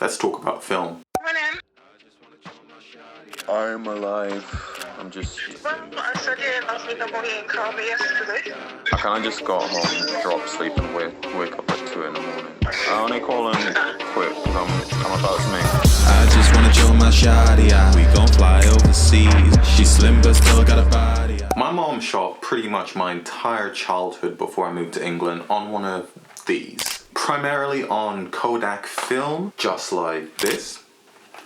Let's talk about film. I'm alive. I'm just... I said you didn't ask me the morning and call me yesterday. I kinda just got home, dropped sleep and wake up at 2 in the morning. I only call in quick because I'm about to make... I just wanna chill my shawty, we gon' fly overseas. She's slim but still got a body. My mom shot pretty much my entire childhood before I moved to England on one of these. Primarily on Kodak film, just like this.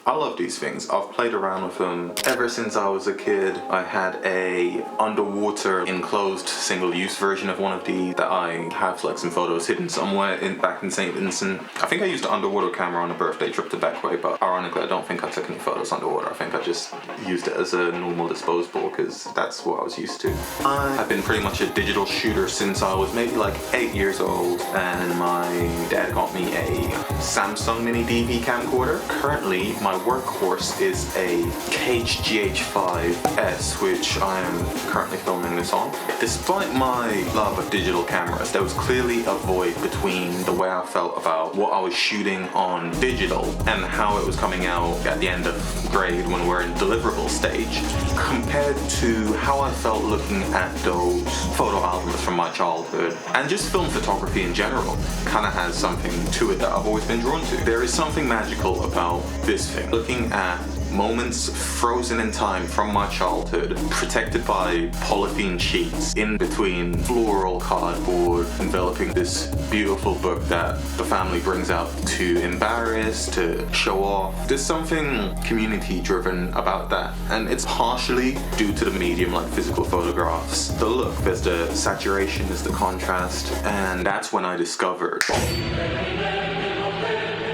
I love these things. I've played around with them ever since I was a kid. I had a underwater enclosed single-use version of one of these that I have like some photos hidden somewhere back in St. Vincent. I think I used an underwater camera on a birthday trip to Beckway, but ironically I don't think I took any photos underwater. I think I just used it as a normal disposable because that's what I was used to. I have been pretty much a digital shooter since I was maybe like 8 years old, and my dad got me a Samsung Mini DV camcorder. Currently, my workhorse is a Cage GH5S, which I am currently filming this on. Despite my love of digital cameras, there was clearly a void between the way I felt about what I was shooting on digital and how it was coming out at the end of grade when we're in deliverable stage, compared to how I felt looking at those photo albums from my childhood. And just film photography in general kind of has something to it that I've always been drawn to. There is something magical about this thing. Looking at moments frozen in time from my childhood, protected by polythene sheets in between floral cardboard, enveloping this beautiful book that the family brings out to embarrass, to show off. There's something community driven about that, and it's partially due to the medium, like physical photographs. The look, there's the saturation, there's the contrast, and that's when I discovered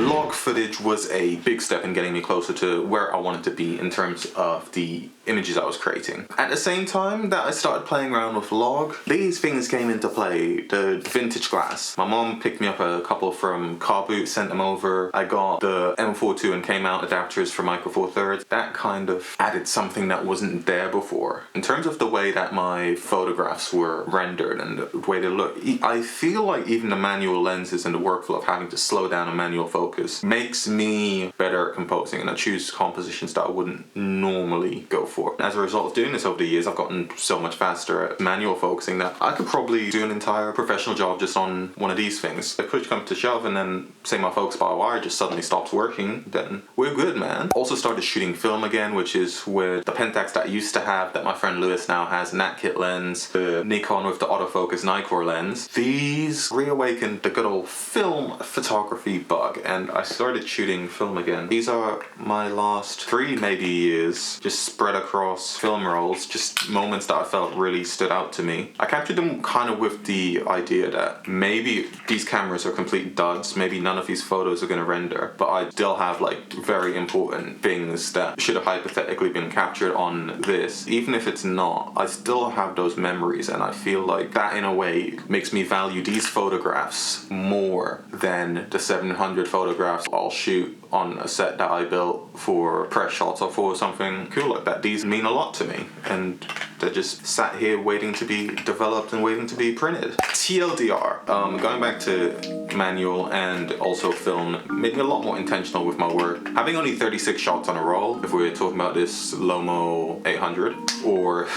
log footage was a big step in getting me closer to where I wanted to be in terms of the images I was creating. At the same time that I started playing around with log, these things came into play. The vintage glass. My mom picked me up a couple from Car Boot, sent them over. I got the M42 and came out adapters for Micro Four Thirds. That kind of added something that wasn't there before. In terms of the way that my photographs were rendered and the way they look, I feel like even the manual lenses and the workflow of having to slow down a manual focus makes me better at composing, and I choose compositions that I wouldn't normally go for. As a result of doing this over the years, I've gotten so much faster at manual focusing that I could probably do an entire professional job just on one of these things. If push comes to shove and then say my focus by wire just suddenly stops working, then we're good, man. Also started shooting film again, which is with the Pentax that I used to have that my friend Lewis now has, Nat kit lens, the Nikon with the autofocus Nikkor lens. These reawakened the good old film photography bug, and I started shooting film again. These are my last 3 maybe years, just spread across film rolls, just moments that I felt really stood out to me. I captured them kind of with the idea that maybe these cameras are complete duds, maybe none of these photos are going to render, but I still have like very important things that should have hypothetically been captured on this. Even if it's not, I still have those memories, and I feel like that in a way makes me value these photographs more than the 700 photographs I'll shoot on a set that I built for press shots or for something cool like that. These mean a lot to me, and they're just sat here waiting to be developed and waiting to be printed. TLDR, going back to manual and also film made me a lot more intentional with my work. Having only 36 shots on a roll, if we're talking about this Lomo 800 or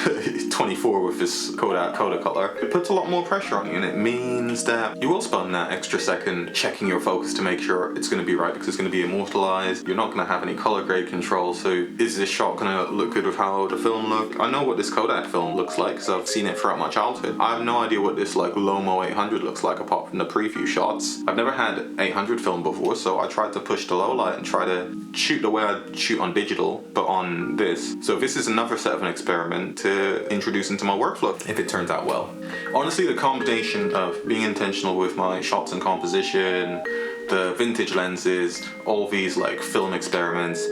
24 with this Kodak Kodacolor, it puts a lot more pressure on you, and it means that you will spend that extra second checking your focus to make sure it's going to be right, because it's going to be immortalized. You're not going to have any color grade control, so is this shot going to look good with how the film look? I know what this Kodak film looks like because I've seen it throughout my childhood. I have no idea what this like Lomo 800 looks like apart from the preview shots. I've never had 800 film before, so I tried to push the low light and try to shoot the way I shoot on digital, but on this. So this is another set of an experiment to introduce into my workflow if it turns out well. Honestly, the combination of being intentional with my shots and composition, the vintage lenses, all these like film experiments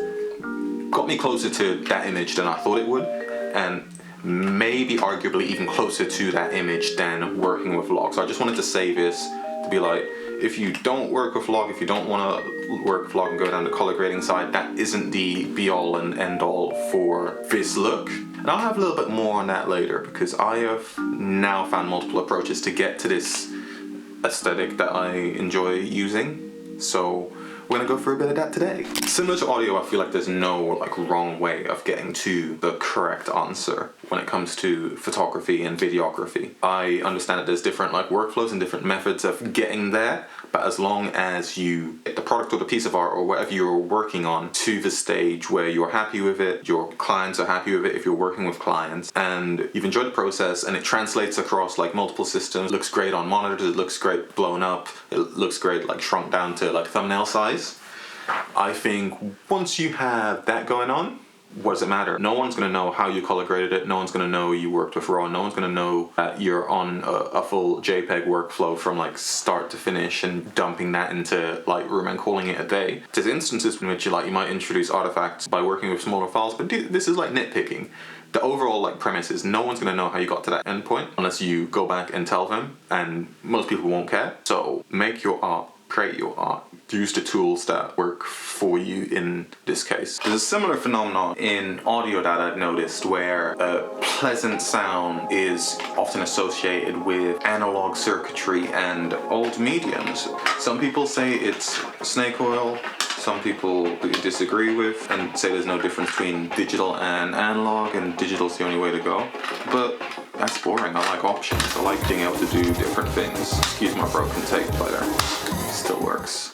got me closer to that image than I thought it would, and maybe arguably even closer to that image than working with log. So I just wanted to say this to be like, if you don't work with log, if you don't want to work with log and go down the color grading side, that isn't the be all and end all for this look. And I'll have a little bit more on that later, because I have now found multiple approaches to get to this aesthetic that I enjoy using. So we're gonna go through a bit of that today. Similar to audio, I feel like there's no like wrong way of getting to the correct answer when it comes to photography and videography. I understand that there's different like workflows and different methods of getting there, but as long as you get the product or the piece of art or whatever you're working on to the stage where you're happy with it, your clients are happy with it if you're working with clients, and you've enjoyed the process and it translates across like multiple systems, looks great on monitors, it looks great blown up, it looks great like shrunk down to like thumbnail size. I think once you have that going on, what does it matter? No one's going to know how you color graded it. No one's going to know you worked with RAW. No one's going to know that you're on a full JPEG workflow from like start to finish and dumping that into Lightroom and calling it a day. There's instances in which you might introduce artifacts by working with smaller files, but this is like nitpicking. The overall like premise is no one's going to know how you got to that endpoint unless you go back and tell them, and most people won't care. So make your art, create your art, use the tools that work for you in this case. There's a similar phenomenon in audio that I've noticed where a pleasant sound is often associated with analog circuitry and old mediums. Some people say it's snake oil, some people disagree with and say there's no difference between digital and analog and digital's the only way to go. But that's boring. I like options. I like being able to do different things. Excuse my broken tape player. Still works.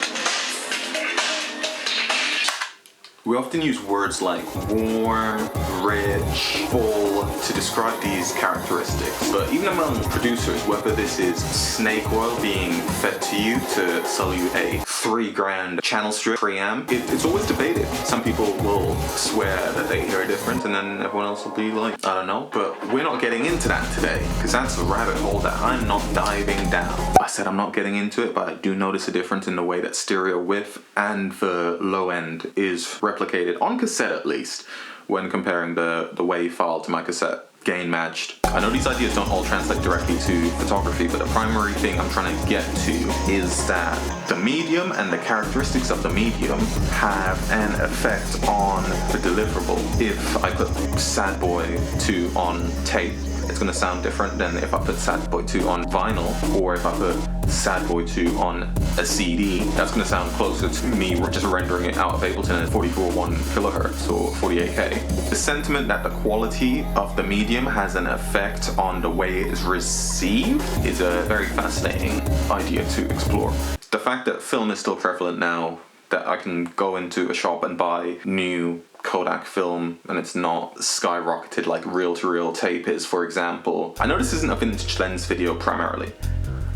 We often use words like warm, rich, full to describe these characteristics. But even among producers, whether this is snake oil being fed to you to sell you a $3,000 channel strip preamp, it's always debated. Some people will swear that they hear a difference, and then everyone else will be like, I don't know. But we're not getting into that today, because that's a rabbit hole that I'm not diving down. I said I'm not getting into it, but I do notice a difference in the way that stereo width and the low end is replicated, on cassette at least, when comparing the WAV file to my cassette gain matched. I know these ideas don't all translate directly to photography, but the primary thing I'm trying to get to is that the medium and the characteristics of the medium have an effect on the deliverable. If I put Sad Boy 2 on tape, it's going to sound different than if I put Sad Boy 2 on vinyl, or if I put Sad Boy 2 on a CD. That's going to sound closer to me just rendering it out of Ableton at 44.1 kilohertz or 48K. The sentiment that the quality of the medium has an effect on the way it is received is a very fascinating idea to explore. The fact that film is still prevalent now, that I can go into a shop and buy new Kodak film and it's not skyrocketed like reel-to-reel tape is, for example. I know this isn't a vintage lens video primarily,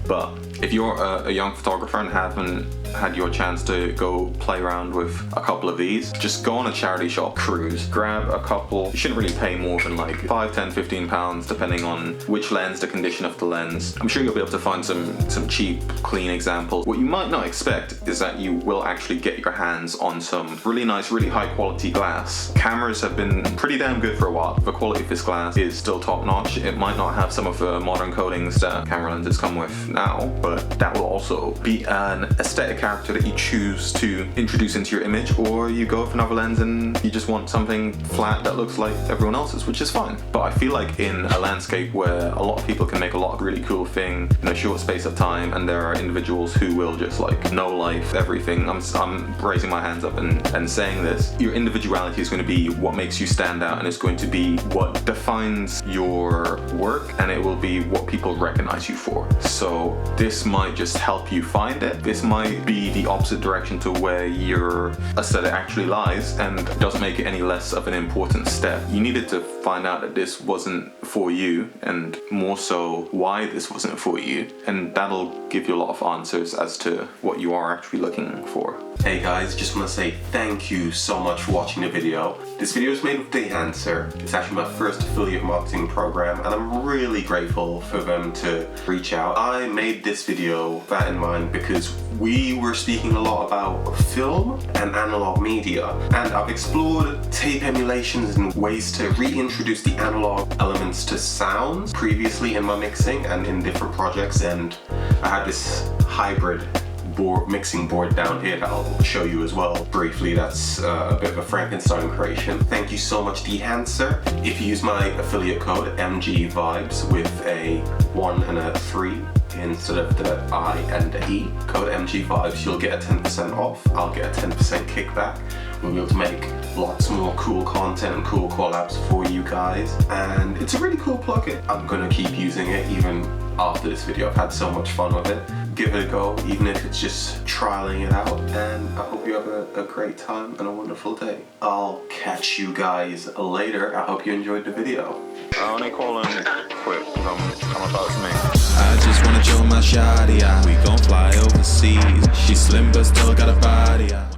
but if you're a young photographer and haven't had your chance to go play around with a couple of these, just go on a charity shop cruise, grab a couple. You shouldn't really pay more than like 5, 10, 15 pounds depending on which lens, the condition of the lens. I'm sure you'll be able to find some cheap, clean examples. What you might not expect is that you will actually get your hands on some really nice, really high quality glass. Cameras have been pretty damn good for a while. The quality of this glass is still top notch. It might not have some of the modern coatings that camera lenses come with now, but that will also be an aesthetic character that you choose to introduce into your image, or you go with another lens and you just want something flat that looks like everyone else's, which is fine. But I feel like in a landscape where a lot of people can make a lot of really cool thing in a short space of time, and there are individuals who will just like no life everything, I'm raising my hands up and saying this, your individuality is going to be what makes you stand out, and it's going to be what defines your work, and it will be what people recognize you for. So this might just help you find it. This might be the opposite direction to where your aesthetic actually lies, and doesn't make it any less of an important step. You needed to find out that this wasn't for you, and more so why this wasn't for you, and that'll give you a lot of answers as to what you are actually looking for. Hey guys, just want to say thank you so much for watching the video. This video is made with Dehancer. It's actually my first affiliate marketing program, and I'm really grateful for them to reach out. I made this video with that in mind because we were speaking a lot about film and analog media, and I've explored tape emulations and ways to reintroduce the analog elements to sounds previously in my mixing and in different projects, and I had this hybrid mixing board down here that I'll show you as well briefly. That's a bit of a Frankenstein creation. Thank you so much, Dehancer. If you use my affiliate code MGVibes with a 1 and a 3 instead of the I and the E, code MGVibes, you'll get a 10% off. I'll get a 10% kickback. We'll be able to make lots more cool content and cool collabs for you guys. And it's a really cool plugin. I'm gonna keep using it even after this video. I've had so much fun with it. Give it a go, even if it's just trialing it out. And I hope you have a great time and a wonderful day. I'll catch you guys later. I hope you enjoyed the video. I only call in quick because I'm about to make. I just wanna show my shawty out. We gon' fly overseas. She's slim but still got a body out.